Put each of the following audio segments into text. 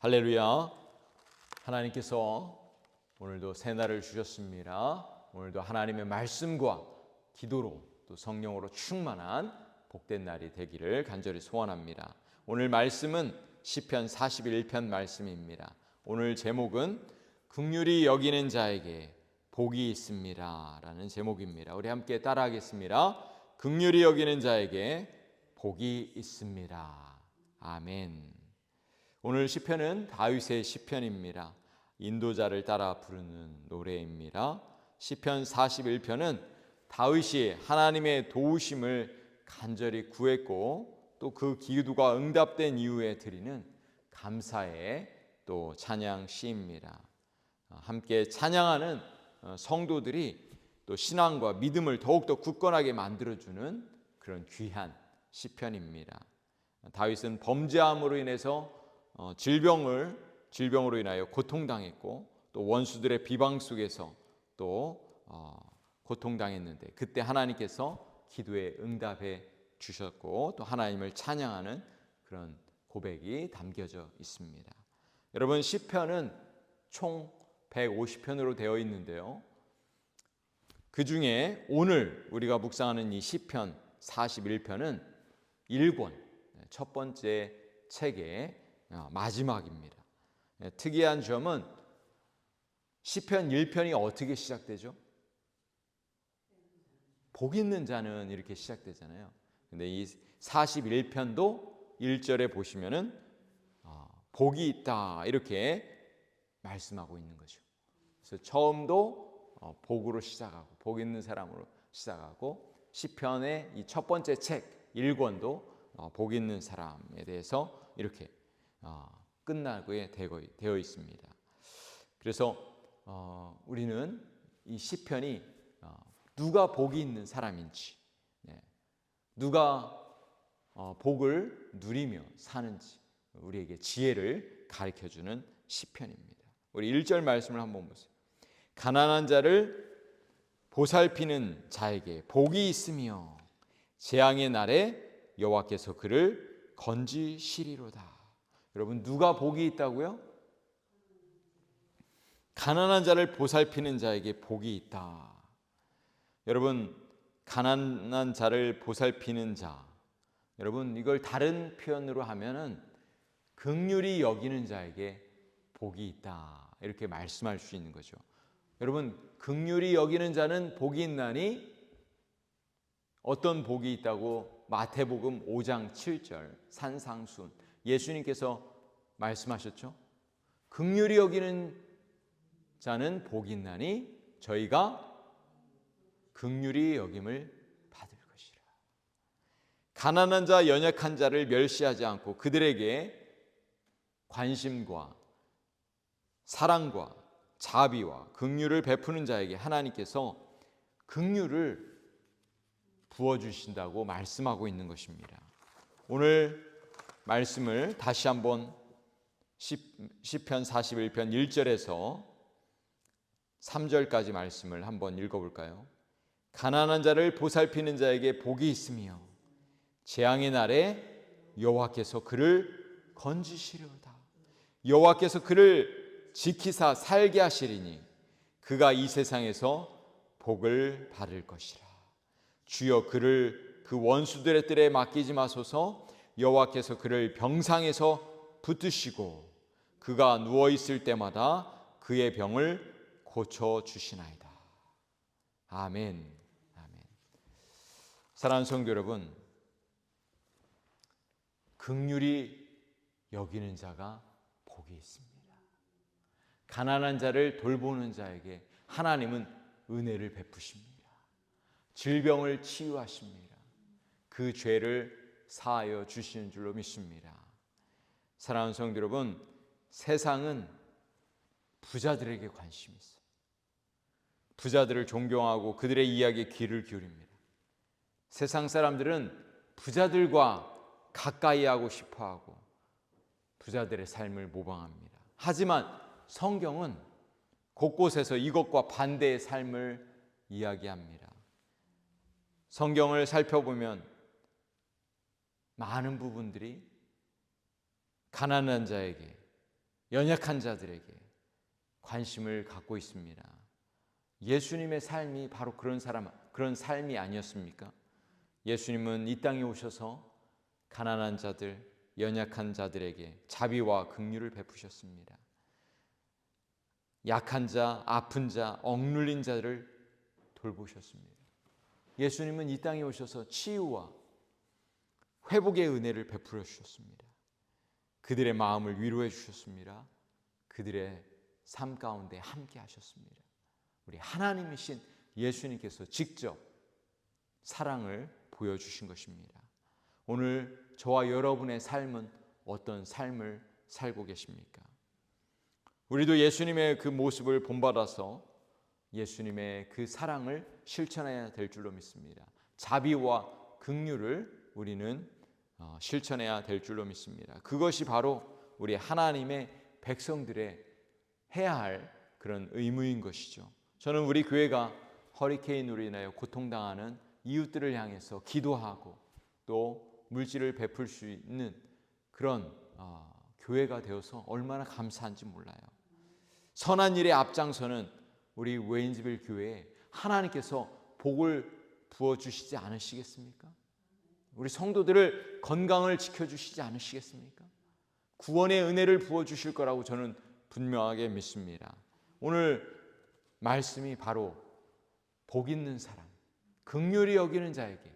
할렐루야. 하나님께서 오늘도 새 날을 주셨습니다. 오늘도 하나님의 말씀과 기도로 또 성령으로 충만한 복된 날이 되기를 간절히 소원합니다. 오늘 말씀은 시편 41편 말씀입니다. 오늘 제목은 긍휼히 여기는 자에게 복이 있습니다 라는 제목입니다. 우리 함께 따라하겠습니다. 긍휼히 여기는 자에게 복이 있습니다. 아멘. 오늘 시편은 다윗의 시편입니다. 인도자를 따라 부르는 노래입니다. 시편 41편은 다윗이 하나님의 도우심을 간절히 구했고 또 그 기도가 응답된 이후에 드리는 감사의 또 찬양 시입니다. 함께 찬양하는 성도들이 또 신앙과 믿음을 더욱더 굳건하게 만들어주는 그런 귀한 시편입니다. 다윗은 범죄함으로 인해서 질병으로 인하여 고통당했고 또 원수들의 비방 속에서 또 고통당했는데 그때 하나님께서 기도에 응답해 주셨고 또 하나님을 찬양하는 그런 고백이 담겨져 있습니다. 여러분, 시편은 총 150편으로 되어 있는데요, 그 중에 오늘 우리가 묵상하는 이 시편 41편은 1권, 첫 번째 책의 마지막입니다. 특이한 점은 시편 1편이 어떻게 시작되죠? 복 있는 자는 이렇게 시작되잖아요. 근데 이 41편도 1절에 보시면은 복이 있다 이렇게 말씀하고 있는 거죠. 그래서 처음도 복으로 시작하고 복 있는 사람으로 시작하고 시편의 이 첫 번째 책 1권도 복 있는 사람에 대해서 이렇게 끝나게 되어 있습니다. 그래서 우리는 이 시편이 누가 복이 있는 사람인지, 누가 복을 누리며 사는지 우리에게 지혜를 가르쳐주는 시편입니다. 우리 1절 말씀을 한번 보세요. 가난한 자를 보살피는 자에게 복이 있으며 재앙의 날에 여호와께서 그를 건지시리로다. 여러분, 누가 복이 있다고요? 가난한 자를 보살피는 자에게 복이 있다. 여러분, 가난한 자를 보살피는 자, 여러분 이걸 다른 표현으로 하면은 긍휼히 여기는 자에게 복이 있다 이렇게 말씀할 수 있는 거죠. 여러분, 긍휼히 여기는 자는 복이 있나니 어떤 복이 있다고 마태복음 5장 7절 산상순 예수님께서 말씀하셨죠. 긍휼히 여기는 자는 복이 있나니 저희가 긍휼히 여김을 받을 것이라. 가난한 자 연약한 자를 멸시하지 않고 그들에게 관심과 사랑과 자비와 긍휼을 베푸는 자에게 하나님께서 긍휼을 부어주신다고 말씀하고 있는 것입니다. 오늘 말씀을 다시 한번 시편 41편 1절에서 3절까지 말씀을 한번 읽어볼까요? 가난한 자를 보살피는 자에게 복이 있으며 재앙의 날에 여호와께서 그를 건지시려다. 여호와께서 그를 지키사 살게 하시리니 그가 이 세상에서 복을 받을 것이라. 주여 그를 그 원수들의 뜰에 맡기지 마소서. 여호와께서 그를 병상에서 붙드시고 그가 누워 있을 때마다 그의 병을 고쳐 주시나이다. 아멘. 아멘. 사랑하는 성도 여러분, 긍휼히 여기는 자가 복이 있습니다. 가난한 자를 돌보는 자에게 하나님은 은혜를 베푸십니다. 질병을 치유하십니다. 그 죄를 사하여 주시는 줄로 믿습니다. 사랑하는 성도 여러분, 세상은 부자들에게 관심이 있어요. 부자들을 존경하고 그들의 이야기에 귀를 기울입니다. 세상 사람들은 부자들과 가까이 하고 싶어하고 부자들의 삶을 모방합니다. 하지만 성경은 곳곳에서 이것과 반대의 삶을 이야기합니다. 성경을 살펴보면 많은 부분들이 가난한 자에게 연약한 자들에게 관심을 갖고 있습니다. 예수님의 삶이 바로 그런 삶이 아니었습니까? 예수님은 이 땅에 오셔서 가난한 자들, 연약한 자들에게 자비와 긍휼을 베푸셨습니다. 약한 자, 아픈 자, 억눌린 자를 돌보셨습니다. 예수님은 이 땅에 오셔서 치유와 회복의 은혜를 베풀어 주셨습니다. 그들의 마음을 위로해 주셨습니다. 그들의 삶 가운데 함께 하셨습니다. 우리 하나님이신 예수님께서 직접 사랑을 보여주신 것입니다. 오늘 저와 여러분의 삶은 어떤 삶을 살고 계십니까? 우리도 예수님의 그 모습을 본받아서 예수님의 그 사랑을 실천해야 될 줄로 믿습니다. 자비와 긍휼을 우리는 실천해야 될 줄로 믿습니다. 그것이 바로 우리 하나님의 백성들의 해야 할 그런 의무인 것이죠. 저는 우리 교회가 허리케인으로 인하여 고통당하는 이웃들을 향해서 기도하고 또 물질을 베풀 수 있는 그런 교회가 되어서 얼마나 감사한지 몰라요. 선한 일에 앞장서는 우리 웨인즈빌 교회에 하나님께서 복을 부어주시지 않으시겠습니까? 우리 성도들을 건강을 지켜주시지 않으시겠습니까? 구원의 은혜를 부어주실 거라고 저는 분명하게 믿습니다. 오늘 말씀이 바로 복 있는 사람, 긍휼히 여기는 자에게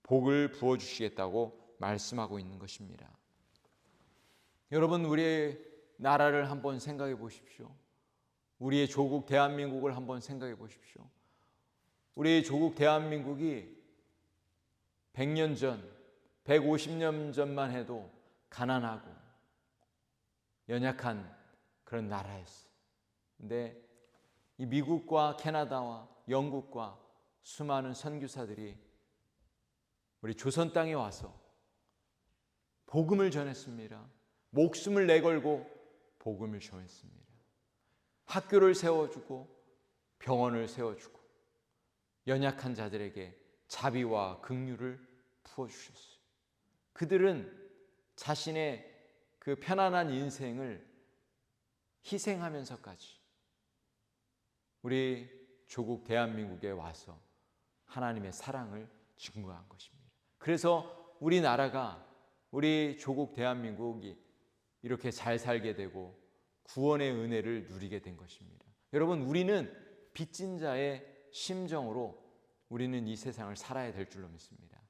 복을 부어주시겠다고 말씀하고 있는 것입니다. 여러분, 우리의 나라를 한번 생각해 보십시오. 우리의 조국 대한민국을 한번 생각해 보십시오. 우리의 조국 대한민국이 100년 전, 150년 전만 해도 가난하고 연약한 그런 나라였어요. 근데 이 미국과 캐나다와 영국과 수많은 선교사들이 우리 조선 땅에 와서 복음을 전했습니다. 목숨을 내걸고 복음을 전했습니다. 학교를 세워주고 병원을 세워주고 연약한 자들에게 자비와 긍휼을 부어주셨어요. 그들은 자신의 그 편안한 인생을 희생하면서까지 우리 조국 대한민국에 와서 하나님의 사랑을 증거한 것입니다. 그래서 우리나라가, 우리 조국 대한민국이 이렇게 잘 살게 되고 구원의 은혜를 누리게 된 것입니다. 여러분, 우리는 빚진 자의 심정으로 우리는 이 세상을 살아야 될 줄로 믿습니다.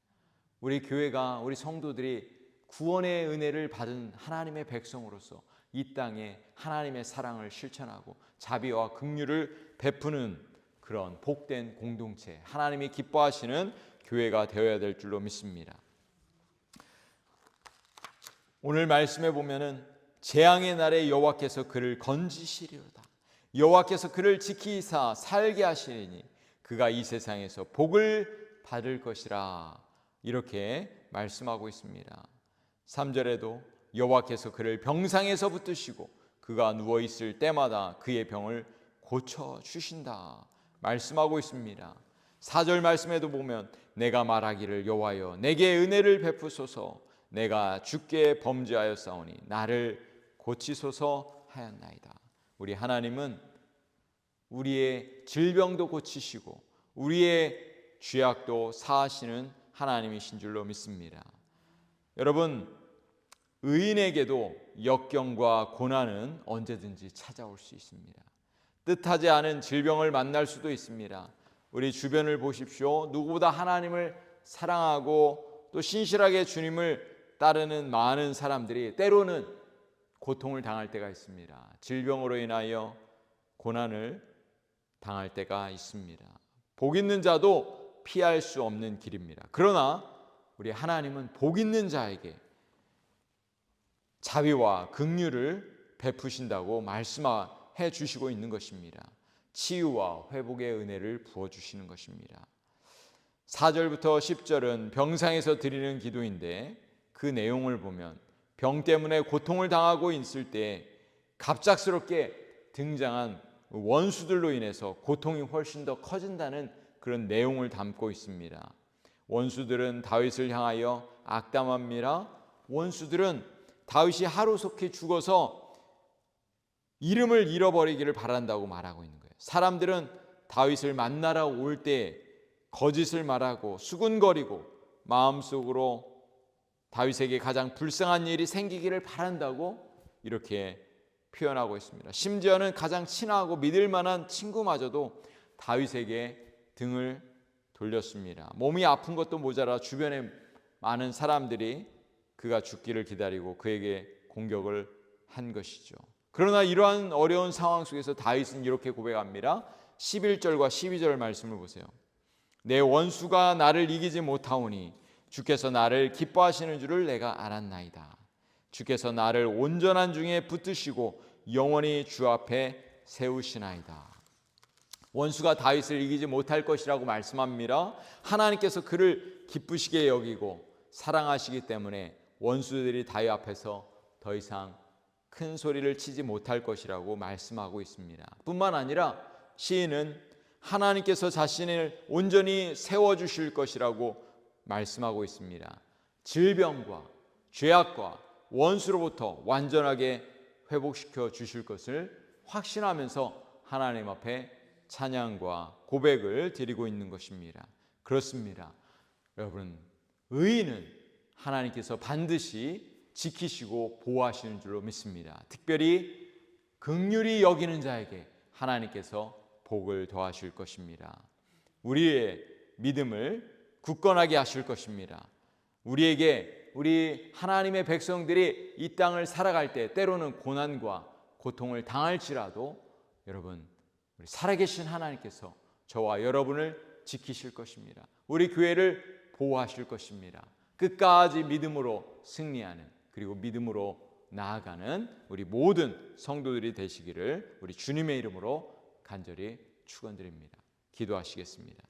우리 교회가, 우리 성도들이 구원의 은혜를 받은 하나님의 백성으로서 이 땅에 하나님의 사랑을 실천하고 자비와 긍휼을 베푸는 그런 복된 공동체, 하나님이 기뻐하시는 교회가 되어야 될 줄로 믿습니다. 오늘 말씀에 보면은 재앙의 날에 여호와께서 그를 건지시리로다. 여호와께서 그를 지키사 살게 하시리니 그가 이 세상에서 복을 받을 것이라. 이렇게 말씀하고 있습니다. 3절에도 여호와께서 그를 병상에서 붙드시고 그가 누워 있을 때마다 그의 병을 고쳐 주신다 말씀하고 있습니다. 4절 말씀에도 보면 내가 말하기를 여호와여 내게 은혜를 베푸소서 내가 주께 범죄하였사오니 나를 고치소서 하였나이다. 우리 하나님은 우리의 질병도 고치시고 우리의 죄악도 사하시는 하나님이신 줄로 믿습니다. 여러분, 의인에게도 역경과 고난은 언제든지 찾아올 수 있습니다. 뜻하지 않은 질병을 만날 수도 있습니다. 우리 주변을 보십시오. 누구보다 하나님을 사랑하고 또 신실하게 주님을 따르는 많은 사람들이 때로는 고통을 당할 때가 있습니다. 질병으로 인하여 고난을 당할 때가 있습니다. 복 있는 자도 피할 수 없는 길입니다. 그러나 우리 하나님은 복 있는 자에게 자비와 긍휼을 베푸신다고 말씀해 주시고 있는 것입니다. 치유와 회복의 은혜를 부어주시는 것입니다. 4절부터 10절은 병상에서 드리는 기도인데 그 내용을 보면 병 때문에 고통을 당하고 있을 때 갑작스럽게 등장한 원수들로 인해서 고통이 훨씬 더 커진다는 그런 내용을 담고 있습니다. 원수들은 다윗을 향하여 악담합니다. 원수들은 다윗이 하루속히 죽어서 이름을 잃어버리기를 바란다고 말하고 있는 거예요. 사람들은 다윗을 만나러 올 때 거짓을 말하고 수군거리고 마음속으로 다윗에게 가장 불쌍한 일이 생기기를 바란다고 이렇게 표현하고 있습니다. 심지어는 가장 친하고 믿을 만한 친구마저도 다윗에게 등을 돌렸습니다. 몸이 아픈 것도 모자라 주변에 많은 사람들이 그가 죽기를 기다리고 그에게 공격을 한 것이죠. 그러나 이러한 어려운 상황 속에서 다윗은 이렇게 고백합니다. 11절과 12절 말씀을 보세요. 내 원수가 나를 이기지 못하오니 주께서 나를 기뻐하시는 줄을 내가 알았나이다. 주께서 나를 온전한 중에 붙드시고 영원히 주 앞에 세우시나이다. 원수가 다윗을 이기지 못할 것이라고 말씀합니다. 하나님께서 그를 기쁘시게 여기고 사랑하시기 때문에 원수들이 다윗 앞에서 더 이상 큰 소리를 치지 못할 것이라고 말씀하고 있습니다. 뿐만 아니라 시인은 하나님께서 자신을 온전히 세워주실 것이라고 말씀하고 있습니다. 질병과 죄악과 원수로부터 완전하게 회복시켜 주실 것을 확신하면서 하나님 앞에 찬양과 고백을 드리고 있는 것입니다. 그렇습니다. 여러분, 의인은 하나님께서 반드시 지키시고 보호하시는 줄로 믿습니다. 특별히 긍휼히 여기는 자에게 하나님께서 복을 더하실 것입니다. 우리의 믿음을 굳건하게 하실 것입니다. 우리 하나님의 백성들이 이 땅을 살아갈 때 때로는 고난과 고통을 당할지라도 여러분, 우리 살아계신 하나님께서 저와 여러분을 지키실 것입니다. 우리 교회를 보호하실 것입니다. 끝까지 믿음으로 승리하는, 그리고 믿음으로 나아가는 우리 모든 성도들이 되시기를 우리 주님의 이름으로 간절히 축원드립니다. 기도하시겠습니다.